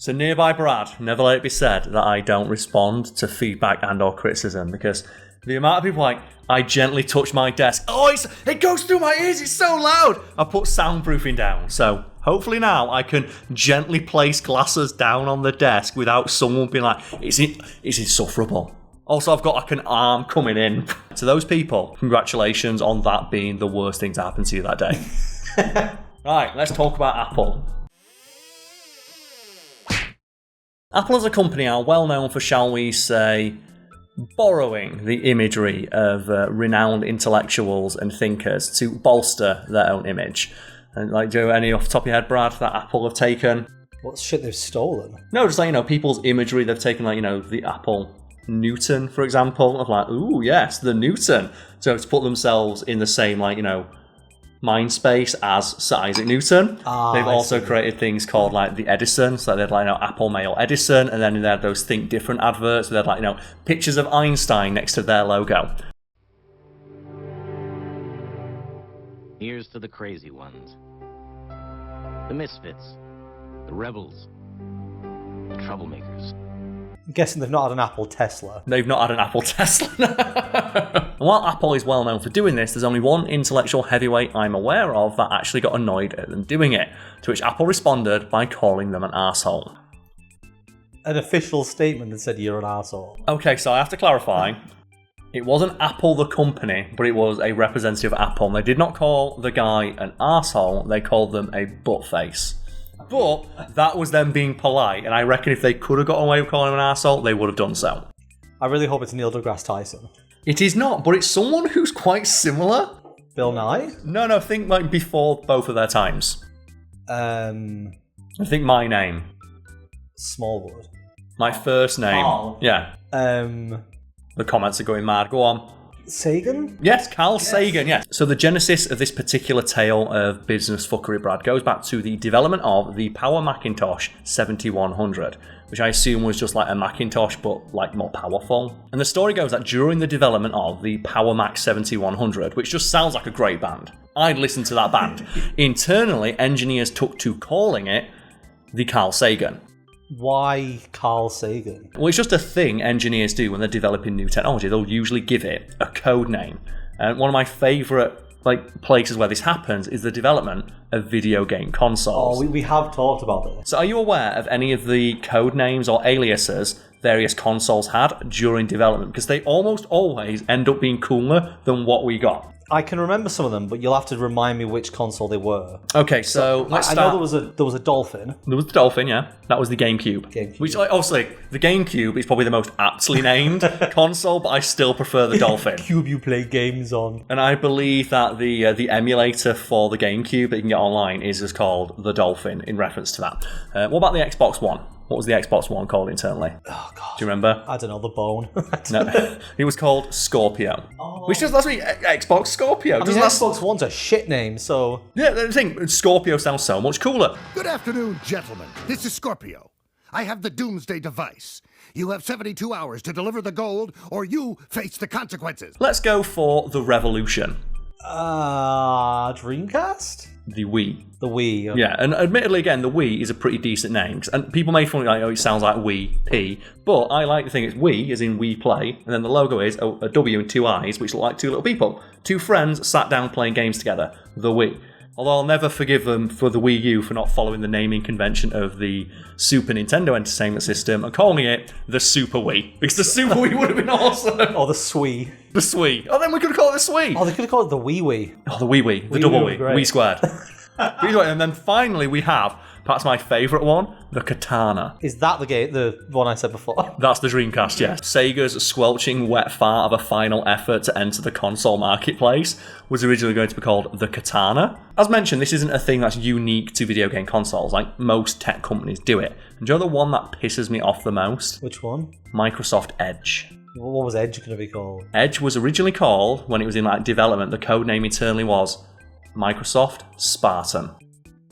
So nearby Brad, never let it be said that I don't respond to feedback and or criticism, because the amount of people like, I gently touch my desk, it goes through my ears, it's so loud. I put soundproofing down, so hopefully now I can gently place glasses down on the desk without someone being like, it's insufferable. Also, I've got like an arm coming in. To those people, congratulations on that being the worst thing to happen to you that day. Right, let's talk about Apple. Apple as a company are well known for, shall we say, borrowing the imagery of renowned intellectuals and thinkers to bolster their own image. And like, do you have any off the top of your head, Brad, that Apple have taken? What shit they've stolen? No, just like, people's imagery. They've taken, the Apple Newton, for example, of like, ooh, yes, the Newton. So to put themselves in the same, mind space as Sir Isaac Newton. They've also created things called the Edison, so they had Apple Mail Edison, and then they had those Think Different adverts, so they had pictures of Einstein next to their logo. Here's to the crazy ones, the misfits, the rebels, the troublemakers. I'm guessing they've not had an Apple Tesla. They've not had an Apple Tesla. And while Apple is well known for doing this, there's only one intellectual heavyweight I'm aware of that actually got annoyed at them doing it, to which Apple responded by calling them an arsehole. An official statement that said you're an arsehole. Okay, so I have to clarify. It wasn't Apple the company, but it was a representative of Apple. And they did not call the guy an arsehole, they called them a buttface. But that was them being polite, and I reckon if they could have got away with calling him an arsehole, they would have done so. I really hope it's Neil deGrasse Tyson. It is not, but it's someone who's quite similar. Bill Nye? No, think before both of their times. I think my name. Smallwood. My first name. Karl. Yeah. The comments are going mad. Go on. Sagan? Yes, Carl Sagan, yes. So the genesis of this particular tale of business fuckery, Brad, goes back to the development of the Power Macintosh 7100, which I assume was just like a Macintosh, but more powerful. And the story goes that during the development of the Power Mac 7100, which just sounds like a great band, I'd listen to that band. Internally, engineers took to calling it the Carl Sagan. Why Carl Sagan? Well, it's just a thing engineers do when they're developing new technology. They'll usually give it a code name. And one of my favourite places where this happens is the development of video game consoles. Oh, we have talked about this. So are you aware of any of the code names or aliases various consoles had during development? Because they almost always end up being cooler than what we got. I can remember some of them, but you'll have to remind me which console they were. Okay, so let's start. I know there was a Dolphin. There was the Dolphin, yeah. That was the GameCube. Which, obviously, the GameCube is probably the most aptly named console, but I still prefer the Dolphin. Cube you play games on. And I believe that the emulator for the GameCube that you can get online is just called the Dolphin in reference to that. What about the Xbox One? What was the Xbox One called internally? Oh, God. Do you remember? I don't know, the Bone. No, it was called Scorpio. Oh. Which does, that's what Xbox Scorpio. Xbox One's a shit name, so... Yeah, the thing, Scorpio sounds so much cooler. Good afternoon, gentlemen. This is Scorpio. I have the Doomsday device. You have 72 hours to deliver the gold, or you face the consequences. Let's go for the Revolution. Dreamcast? The Wii. The Wii. Okay. Yeah, and admittedly, again, the Wii is a pretty decent name. And people made fun of it, it sounds like Wii P. But I like to think it's Wii, as in Wii Play, and then the logo is a W and two eyes, which look like two little people. Two friends sat down playing games together. The Wii. Although I'll never forgive them for the Wii U for not following the naming convention of the Super Nintendo Entertainment System and calling it the Super Wii. Because the Super Wii would have been awesome. Or the Swii. The Swii. Oh, then we could have called it the Swii. Oh, they could have called it the Wii Wii. Oh, the Wii Wii. The Wii double Wii. Wii squared. And then finally we have, perhaps my favourite one, the Katana. Is that the one I said before? That's the Dreamcast, yes. Sega's squelching wet fart of a final effort to enter the console marketplace was originally going to be called the Katana. As mentioned, this isn't a thing that's unique to video game consoles, like most tech companies do it. And do you know the one that pisses me off the most? Which one? Microsoft Edge. What was Edge going to be called? Edge was originally called, when it was in development, the code name internally was Microsoft Spartan.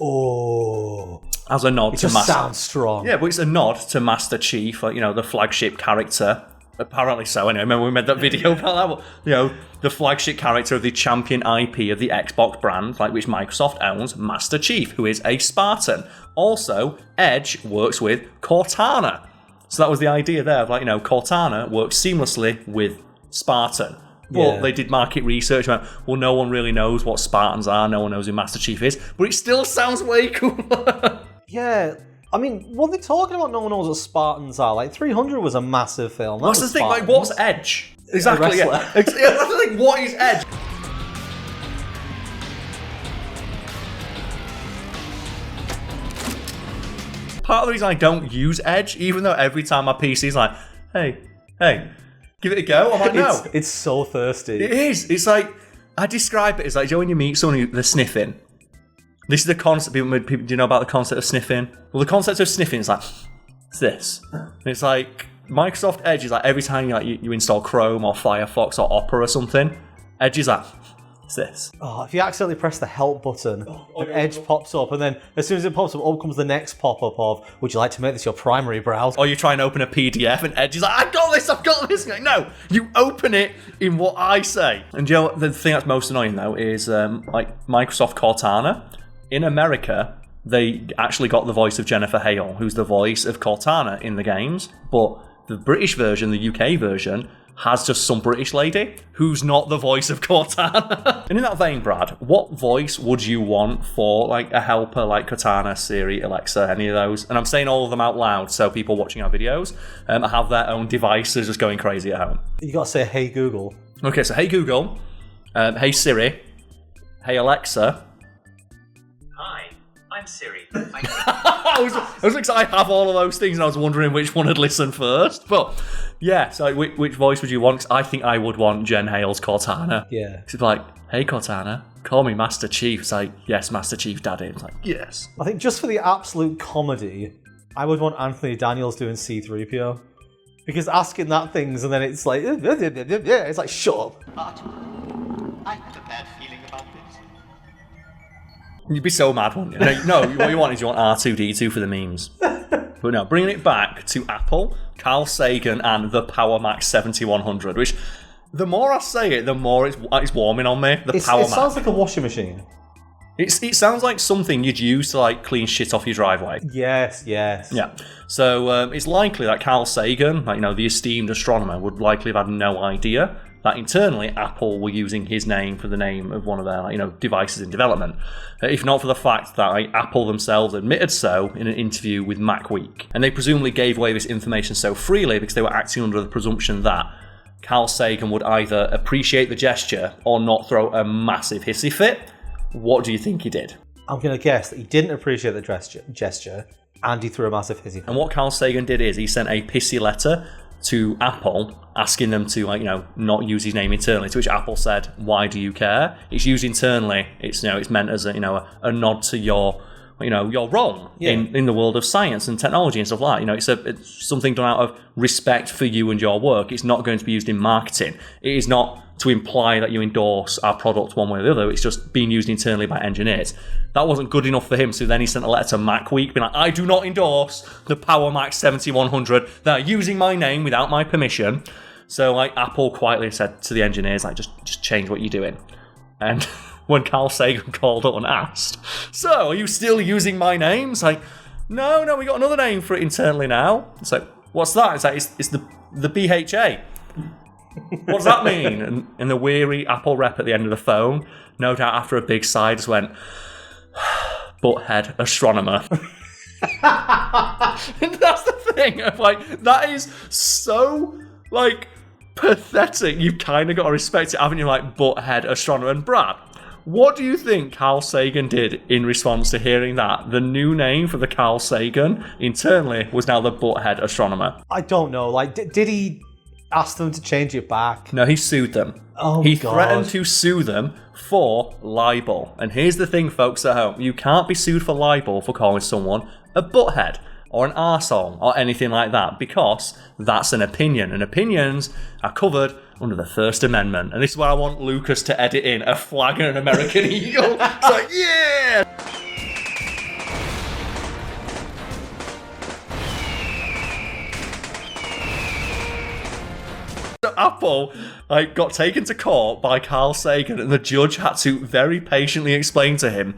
Oh. As a nod it to just Master. Sounds strong. Yeah, but it's a nod to Master Chief, the flagship character Apparently so. Anyway, remember we made that video about that? Well, you know, the flagship character of the champion IP of the Xbox brand, like which Microsoft owns, Master Chief, who is a Spartan. Also, Edge works with Cortana. So that was the idea there of, like, you know, Cortana works seamlessly with Spartan. But they did market research and went, well, no one really knows what Spartans are, no one knows who Master Chief is, but it still sounds way cooler. Yeah. I mean, what are they talking about? No one knows what Spartans are. Like, 300 was a massive film. What's the thing? Like, what's Edge? Exactly, yeah. That's the thing. What is Edge? Part of the reason I don't use Edge, even though every time my PC's like, hey, give it a go, I'm like, no. It's so thirsty. It is. It's like, I describe it as like, you know, when you meet someone who they're sniffing. This is the concept. People, do you know about the concept of sniffing? Well, the concept of sniffing is like, it's this. And it's like, Microsoft Edge is like, every time you install Chrome or Firefox or Opera or something, Edge is like, it's this. Oh, if you accidentally press the help button, and Edge pops up, and then as soon as it pops up comes the next pop-up of, would you like to make this your primary browser? Or you try and open a PDF and Edge is like, I've got this. Like, no, you open it in what I say. And you know what, the thing that's most annoying though is like Microsoft Cortana. In America, they actually got the voice of Jennifer Hale, who's the voice of Cortana in the games, but the British version, the UK version, has just some British lady who's not the voice of Cortana. And in that vein, Brad, what voice would you want for like a helper like Cortana, Siri, Alexa, any of those? And I'm saying all of them out loud so people watching our videos have their own devices just going crazy at home. You gotta say, hey Google. Okay, so hey Google, hey Siri, hey Alexa. Hi, I'm Siri. I was excited. I have all of those things and I was wondering which one would listen first. But yeah, so which voice would you want? 'Cause I think I would want Jen Hale's Cortana. Yeah. It's like, hey Cortana, call me Master Chief. It's like, yes, Master Chief Daddy. It's like, yes. I think just for the absolute comedy, I would want Anthony Daniels doing C-3PO. Because asking that things and then it's like, it's like, shut up. But I have a bad feeling about this. You'd be so mad, wouldn't you? No, what you want is you want R2-D2 for the memes. But no, bringing it back to Apple, Carl Sagan and the Power Mac 7100, which the more I say it, the more it's warming on me. The Power Mac. It sounds like a washing machine. It sounds like something you'd use to like clean shit off your driveway. Yes. Yeah. So it's likely that Carl Sagan, like, you know, the esteemed astronomer, would likely have had no idea that internally Apple were using his name for the name of one of their, like, you know, devices in development. If not for the fact that like, Apple themselves admitted so in an interview with MacWeek. And they presumably gave away this information so freely because they were acting under the presumption that Carl Sagan would either appreciate the gesture or not throw a massive hissy fit. What do you think he did? I'm going to guess that he didn't appreciate the gesture and he threw a massive hissy fit. And what Carl Sagan did is he sent a pissy letter to Apple asking them to, like, you know, not use his name internally, to which Apple said, why do you care? It's used internally. It's, you know, it's meant as a, you know, a nod to your, you know, your role in the world of science and technology and stuff like that. You know, it's something done out of respect for you and your work. It's not going to be used in marketing. It is not to imply that you endorse our product one way or the other. It's just being used internally by engineers. That wasn't good enough for him, so then he sent a letter to MacWeek being like, I do not endorse the Power Mac 7100. They're using my name without my permission. So like Apple quietly said to the engineers, like, just change what you're doing. And when Carl Sagan called up and asked, so are you still using my name? It's like, no, we got another name for it internally now. It's like, what's that? It's like, it's the BHA. What does that mean? And the weary Apple rep at the end of the phone, no doubt after a big sigh, just went, butthead astronomer. And that's the thing. Like, that is so, like, pathetic. You've kind of got to respect it, haven't you? Like, butthead astronomer. And Brad, what do you think Carl Sagan did in response to hearing that? The new name for the Carl Sagan internally was now the butthead astronomer. I don't know. Like, did he ask them to change it back? No, he sued them. Oh, he God. threatened to sue them for libel. And here's the thing, folks at home. You can't be sued for libel for calling someone a butthead or an arsehole or anything like that, because that's an opinion. And opinions are covered under the First Amendment. And this is where I want Lucas to edit in a flag and an American eagle. It's like, yeah! So Apple got taken to court by Carl Sagan, and the judge had to very patiently explain to him,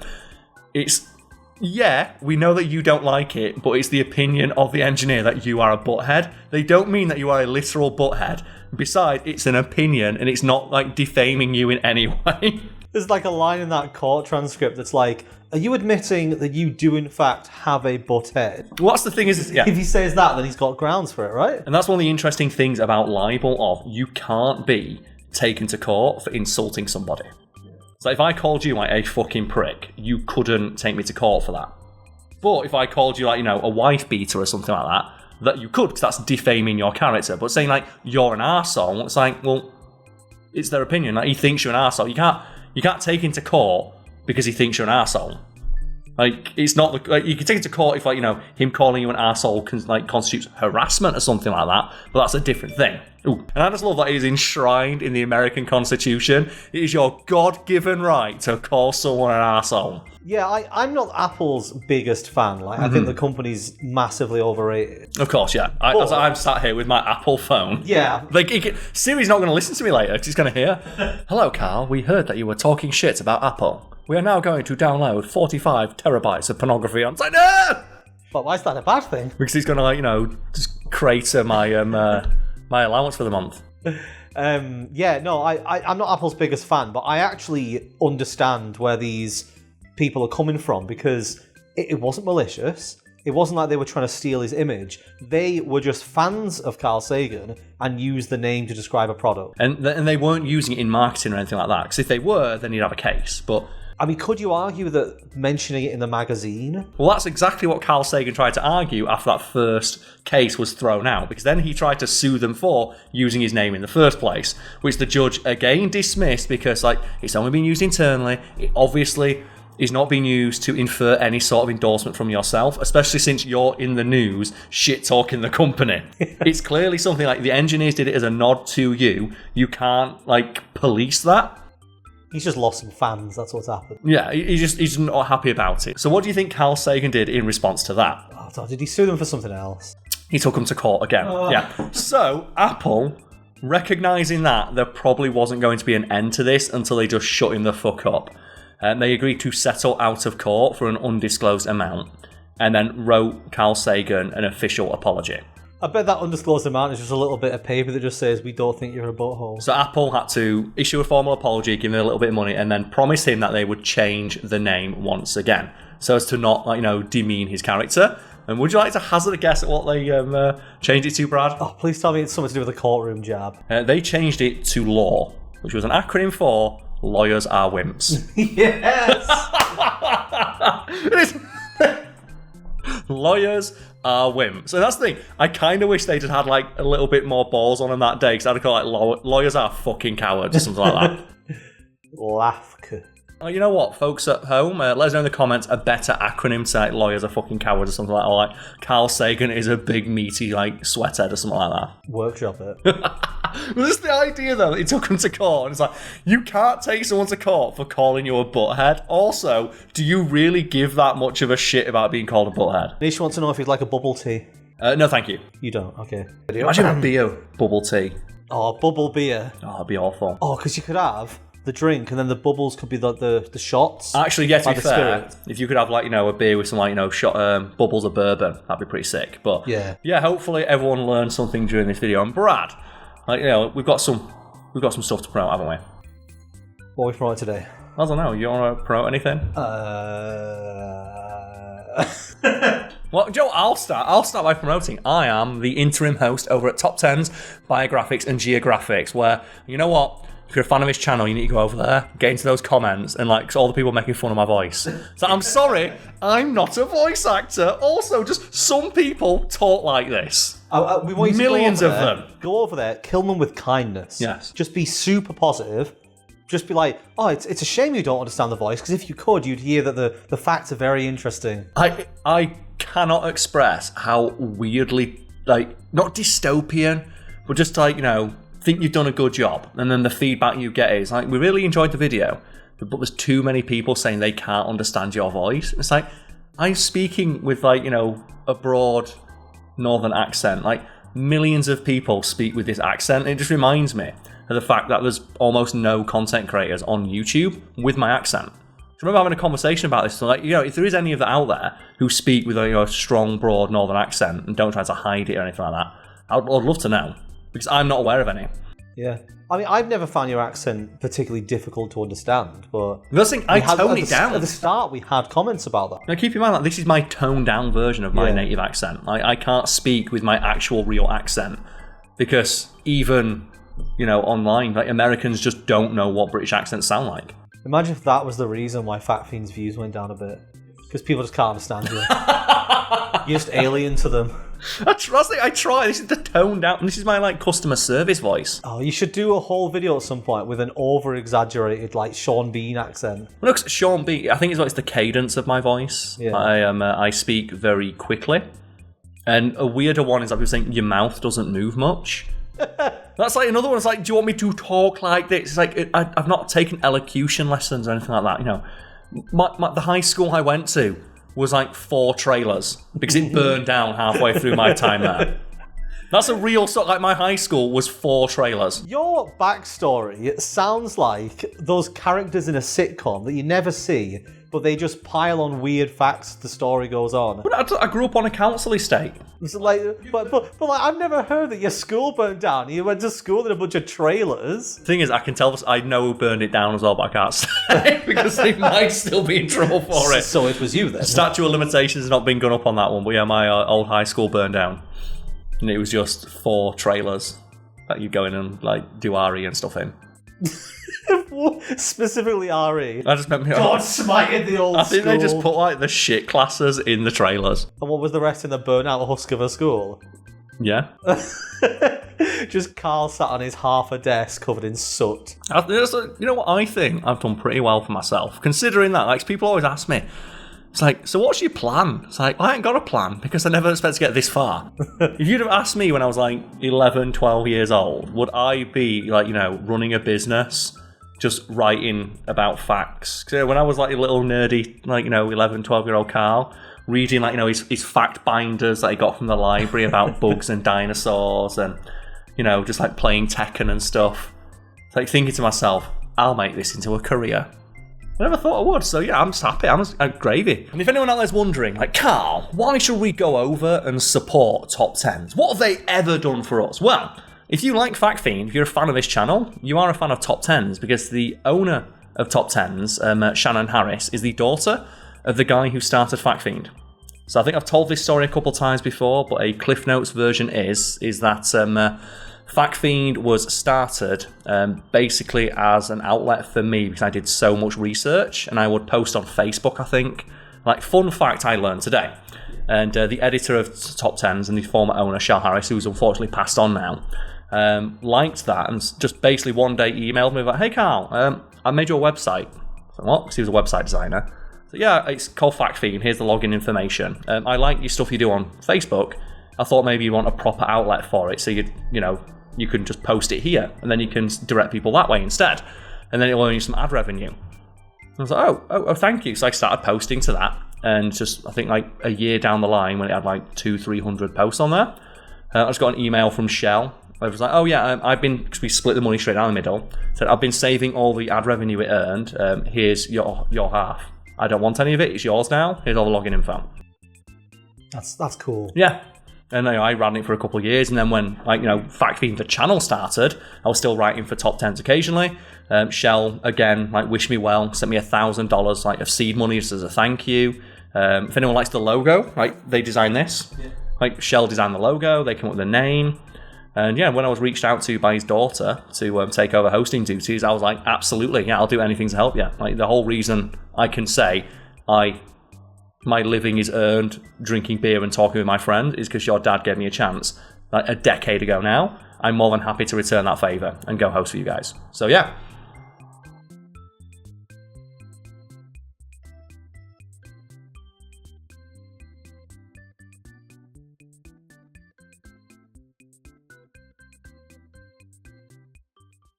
we know that you don't like it, but it's the opinion of the engineer that you are a butthead. They don't mean that you are a literal butthead. Besides, it's an opinion, and it's not defaming you in any way. There's a line in that court transcript that's like, are you admitting that you do in fact have a butthead? What's the thing is, If he says that, then he's got grounds for it, right? And that's one of the interesting things about libel you can't be taken to court for insulting somebody. So if I called you a fucking prick, you couldn't take me to court for that. But if I called you a wife beater or something like that you could, because that's defaming your character. But saying you're an arsehole, it's well, it's their opinion. He thinks you're an arsehole. You can't take him to court because he thinks you're an arsehole. It's not you can take it to court if him calling you an arsehole constitutes harassment or something like that, but that's a different thing. Ooh. And I just love that it is enshrined in the American Constitution. It is your God-given right to call someone an arsehole. Yeah, I'm not Apple's biggest fan. I think the company's massively overrated. Of course, yeah. I'm sat here with my Apple phone. Yeah. Siri's not going to listen to me later. She's going to hear, "Hello, Carl. We heard that you were talking shit about Apple. We are now going to download 45 terabytes of pornography on..." It's like, no! But why is that a bad thing? Because he's going to, just crater my my allowance for the month. I'm not Apple's biggest fan, but I actually understand where these people are coming from, because it wasn't malicious. It wasn't like they were trying to steal his image. They were just fans of Carl Sagan and used the name to describe a product. And they weren't using it in marketing or anything like that, because if they were, then you'd have a case. But could you argue that mentioning it in the magazine? Well, that's exactly what Carl Sagan tried to argue after that first case was thrown out, because then he tried to sue them for using his name in the first place, which the judge again dismissed because it's only been used internally. It obviously is not being used to infer any sort of endorsement from yourself, especially since you're in the news shit-talking the company. It's clearly something the engineers did it as a nod to you. You can't, police that. He's just lost some fans, that's what's happened. Yeah, he's not happy about it. So what do you think Carl Sagan did in response to that? Oh, did he sue them for something else? He took them to court again. Yeah. So, Apple, recognising that there probably wasn't going to be an end to this until they just shut him the fuck up. They agreed to settle out of court for an undisclosed amount, and then wrote Carl Sagan an official apology. I bet that undisclosed amount is just a little bit of paper that just says, "We don't think you're a butthole." So Apple had to issue a formal apology, give him a little bit of money, and then promise him that they would change the name once again, so as to not, demean his character. And would you like to hazard a guess at what they changed it to, Brad? Oh, please tell me it's something to do with the courtroom jab. They changed it to law, which was an acronym for "Lawyers Are Wimps." Yes! Lawyers are wimps. So that's the thing. I kind of wish they'd had a little bit more balls on them that day, because I'd call lawyers are fucking cowards or something like that. Lafke. Oh, you know what, folks at home? Let us know in the comments a better acronym to lawyers are fucking cowards or something like that. Or Carl Sagan is a big meaty sweathead or something like that. Workshop it. Well, this is the idea though. It took him to court, and it's you can't take someone to court for calling you a butthead. Also, do you really give that much of a shit about being called a butthead? Nisha wants to know if you'd like a bubble tea. No, thank you. You don't? Okay. Imagine a beer bubble tea. Oh, bubble beer. Oh, that'd be awful. Oh, because you could have the drink, and then the bubbles could be the shots. Actually, yeah, to be the fair, spirit. if you could have a beer with some shot bubbles of bourbon, that'd be pretty sick. But yeah, hopefully everyone learned something during this video. And Brad, we've got some stuff to promote, haven't we? What are we promoting today? I don't know. You want to promote anything? Well, Joe, I'll start by promoting. I am the interim host over at Top 10's Biographics and Geographics, where, you know what? If you're a fan of his channel, you need to go over there, get into those comments, and all the people making fun of my voice. So I'm sorry, I'm not a voice actor. Also, just some people talk like this. We want you to Millions go of over there, them. Go over there, kill them with kindness. Yes. Just be super positive. Just be like, oh, it's a shame you don't understand the voice, because if you could, you'd hear that the facts are very interesting. I cannot express how weirdly, not dystopian, but just think you've done a good job, and then the feedback you get is we really enjoyed the video, but there's too many people saying they can't understand your voice. It's I'm speaking with a broad northern accent. millions of people speak with this accent. It just reminds me of the fact that there's almost no content creators on YouTube with my accent. I remember having a conversation about this. So like, if there is any of that out there who speak with a strong, broad northern accent and don't try to hide it or anything like that, I'd love to know, because I'm not aware of any. Yeah. I mean, I've never found your accent particularly difficult to understand, but... I tone it down. At the start, we had comments about that. Now, keep in mind that this is my toned down version of my native accent. I can't speak with my actual real accent, because even, online, like, Americans just don't know what British accents sound like. Imagine if that was the reason why Fat Fiend's views went down a bit. Because people just can't understand you. You're just alien to them. I try. This is the toned down. This is my customer service voice. Oh, you should do a whole video at some point with an over-exaggerated Sean Bean accent. Well, look, Sean Bean. I think it's the cadence of my voice. Yeah. I speak very quickly, and a weirder one is that people saying your mouth doesn't move much. That's another one. It's do you want me to talk like this? It's I've not taken elocution lessons or anything like that. The high school I went to was 4 trailers because it burned down halfway through my time there. That's a real story. My high school was 4 trailers. Your backstory sounds like those characters in a sitcom that you never see, but they just pile on weird facts as the story goes on. But I grew up on a council estate. It's but I've never heard that your school burned down. You went to school in a bunch of trailers. The thing is, I can tell this. I know who burned it down as well, but I can't say because they might still be in trouble for it. So it was you then. Statute of limitations has not been gone up on that one, but yeah, my old high school burned down, and it was just 4 trailers that you go in and do RE and stuff in. Specifically RE. I just meant God smited the old school. I think they just put the shit classes in the trailers. And what was the rest in the burnt out husk of a school? Yeah. Just Karl sat on his half a desk covered in soot. You know what? I think I've done pretty well for myself, considering that. People always ask me, it's so what's your plan? It's I ain't got a plan because I never expect to get this far. If you'd have asked me when I was 11, 12 years old, would I be running a business, just writing about facts? Because when I was a little nerdy, 11, 12-year-old Karl, reading his fact binders that he got from the library about bugs and dinosaurs and, just playing Tekken and stuff. It's thinking to myself, I'll make this into a career. I never thought I would, so yeah, I'm just happy. I'm gravy. And if anyone out there's wondering, Karl, why should we go over and support Top 10s? What have they ever done for us? Well, if you like Fact Fiend, if you're a fan of this channel, you are a fan of Top 10s because the owner of Top 10s, Shannon Harris, is the daughter of the guy who started Fact Fiend. So I think I've told this story a couple times before, but a Cliff Notes version is that Fact Fiend was started basically as an outlet for me because I did so much research and I would post on Facebook, I think, fun fact I learned today. And the editor of Top 10s and the former owner, Shell Harris, who's unfortunately passed on now, liked that and just basically one day emailed me hey Karl, I made you a website. I said, what? Because he was a website designer. So yeah, it's called Fact Fiend. Here's the login information. I like your stuff you do on Facebook. I thought maybe you want a proper outlet for it, so you can just post it here, and then you can direct people that way instead, and then it'll earn you some ad revenue. And I was like, oh, thank you. So I started posting to that, and just I think a year down the line, when it had 200-300 posts on there, I just got an email from Shell. I was like, oh yeah, because we split the money straight down the middle. Said I've been saving all the ad revenue it earned. Here's your half. I don't want any of it. It's yours now. Here's all the login info. That's cool. Yeah. And I ran it for a couple of years, and then when Fact Fiend the channel started, I was still writing for Top 10s occasionally. Shell again wished me well, sent me $1,000 of seed money just as a thank you. If anyone likes the logo, they designed this. Shell designed the logo. They came up with the name, and yeah, when I was reached out to by his daughter to take over hosting duties, I was like, absolutely, yeah, I'll do anything to help you. The whole reason I can say my living is earned drinking beer and talking with my friend is because your dad gave me a chance a decade ago now. I'm more than happy to return that favour and go host for you guys. So yeah,